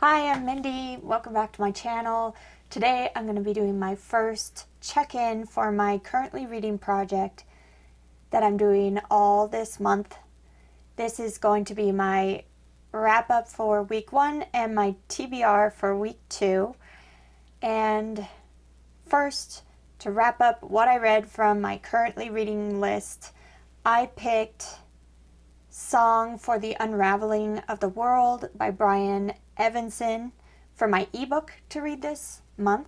Hi, I'm Mindy. Welcome back to my channel. Today I'm going to be doing my first check-in for my currently reading project that I'm doing all this month. This is going to be my wrap-up for week 1 and my TBR for week 2. And first, to wrap up what I read from my currently reading list, I picked Song for the Unraveling of the World by Brian Evenson for my ebook to read this month.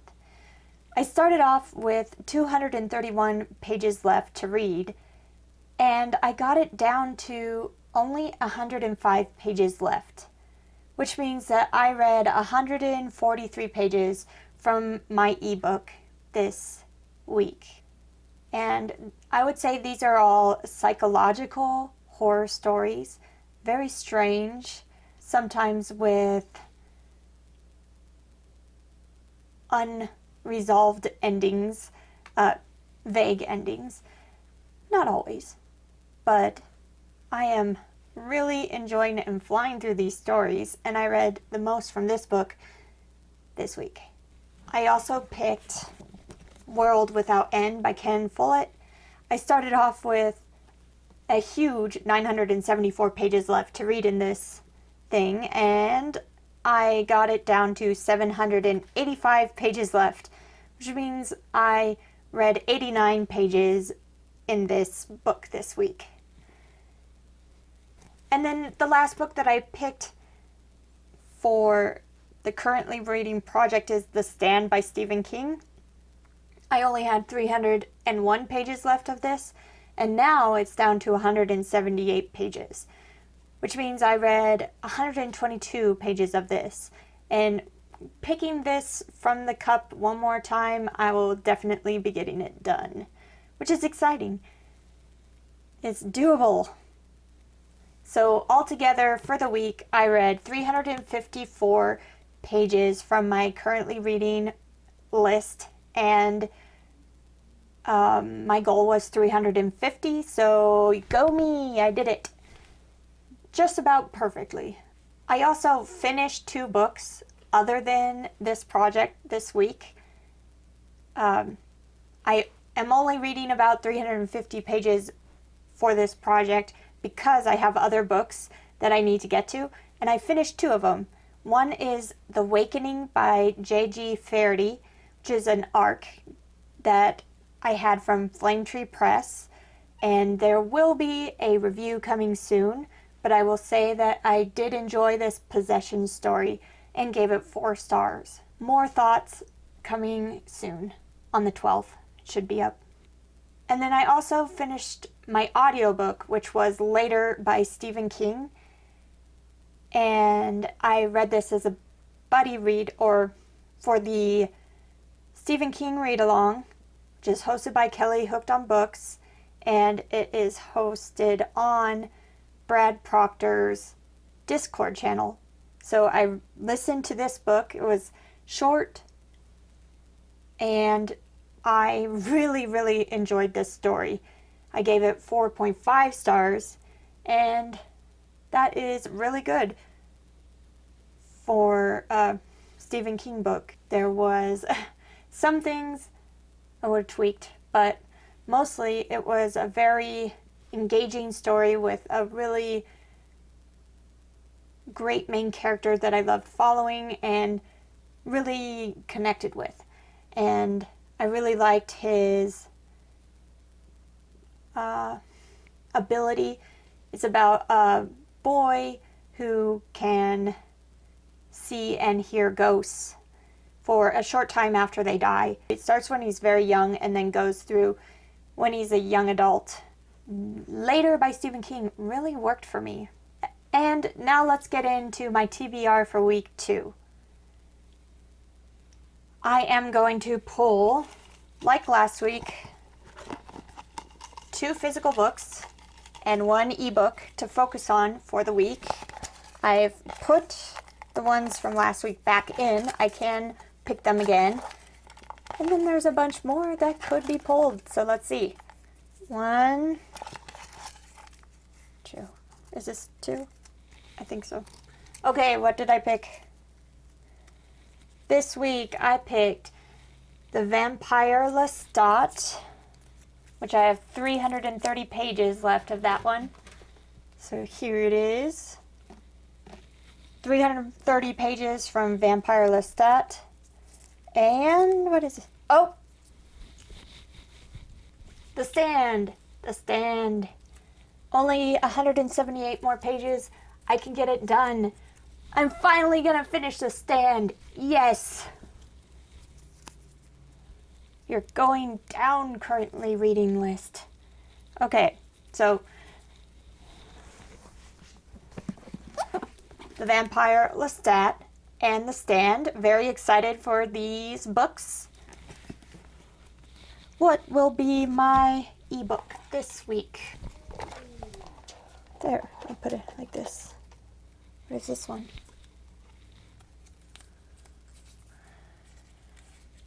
I started off with 231 pages left to read, and I got it down to only 105 pages left, which means that I read 143 pages from my ebook this week. And I would say these are all psychological horror stories, very strange, sometimes with unresolved endings, vague endings. Not always, but I am really enjoying and flying through these stories, and I read the most from this book this week. I also picked World Without End by Ken Follett. I started off with a huge 974 pages left to read in this thing, and I got it down to 785 pages left, which means I read 89 pages in this book this week. And then the last book that I picked for the currently reading project is The Stand by Stephen King. I only had 301 pages left of this, and now it's down to 178 pages, which means I read 122 pages of this. And picking this from the cup one more time, I will definitely be getting it done, which is exciting. It's doable. So altogether for the week, I read 354 pages from my currently reading list, and my goal was 350, so go me, I did it. Just about perfectly. I also finished 2 books other than this project this week. I am only reading about 350 pages for this project because I have other books that I need to get to, and I finished 2 of them. One is The Wakening by JG Faherty, which is an ARC that I had from Flame Tree Press, and there will be a review coming soon, but I will say that I did enjoy this possession story and gave it 4 stars. More thoughts coming soon on the 12th. It should be up. And then I also finished my audiobook, which was Later by Stephen King, and I read this as a buddy read, or for the Stephen King read along, which is hosted by Kelly Hooked on Books, and it is hosted on Brad Proctor's Discord channel. So I listened to this book. It was short, and I really enjoyed this story. I gave it 4.5 stars, and that is really good for a Stephen King book. There was some things I would have tweaked, but mostly it was a very engaging story with a really great main character that I loved following and really connected with. And I really liked his ability. It's about a boy who can see and hear ghosts for a short time after they die. It starts when he's very young and then goes through when he's a young adult. Later by Stephen King really worked for me. And now let's get into my TBR for week 2. I am going to pull, like last week, 2 physical books and 1 ebook to focus on for the week. I've put the ones from last week back in. I can pick them again. And then there's a bunch more that could be pulled. So let's see. 1, 2. Is this 2? I think so. Okay, what did I pick? This week I picked The Vampire Lestat, which I have 330 pages left of that one. So here it is. 330 pages from Vampire Lestat. And what is it? Oh! The Stand. The Stand. Only 178 more pages. I can get it done. I'm finally gonna finish The Stand. Yes! You're going down currently reading list. Okay, so The Vampire Lestat and The Stand. Very excited for these books. What will be my ebook this week? There, I'll put it like this. What is this one?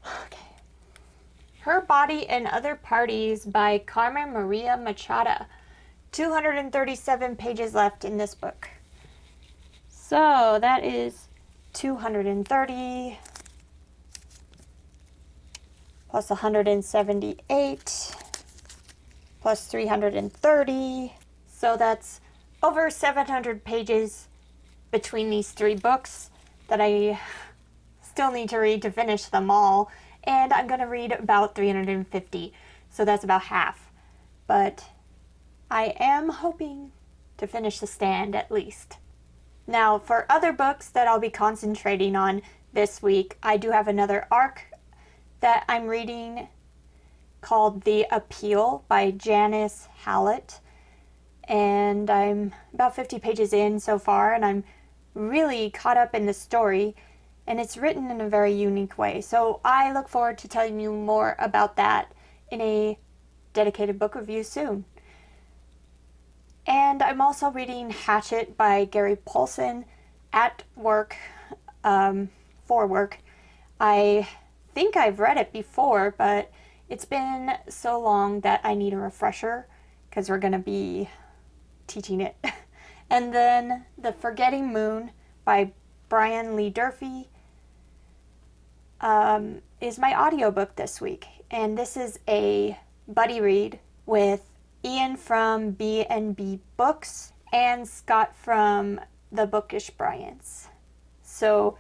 Okay. Her Body and Other Parties by Carmen Maria Machado. 237 pages left in this book. So that is 230 plus 178 plus 330. So that's over 700 pages between these three books that I still need to read to finish them all. And I'm going to read about 350. So that's about half. But I am hoping to finish The Stand at least. Now, for other books that I'll be concentrating on this week, I do have another arc that I'm reading called The Appeal by Janice Hallett. And I'm about 50 pages in so far, and I'm really caught up in the story, and it's written in a very unique way. So I look forward to telling you more about that in a dedicated book review soon. And I'm also reading Hatchet by Gary Paulson at work, for work. I think I've read it before, but it's been so long that I need a refresher because we're going to be teaching it. And then The Forgetting Moon by Brian Lee Durfee is my audiobook this week. And this is a buddy read with Ian from B&B Books and Scott from The Bookish Bryants. So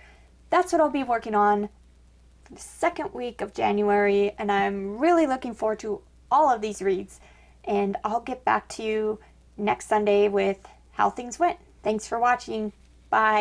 that's what I'll be working on the second week of January, and I'm really looking forward to all of these reads. And I'll get back to you next Sunday with how things went. Thanks for watching. Bye.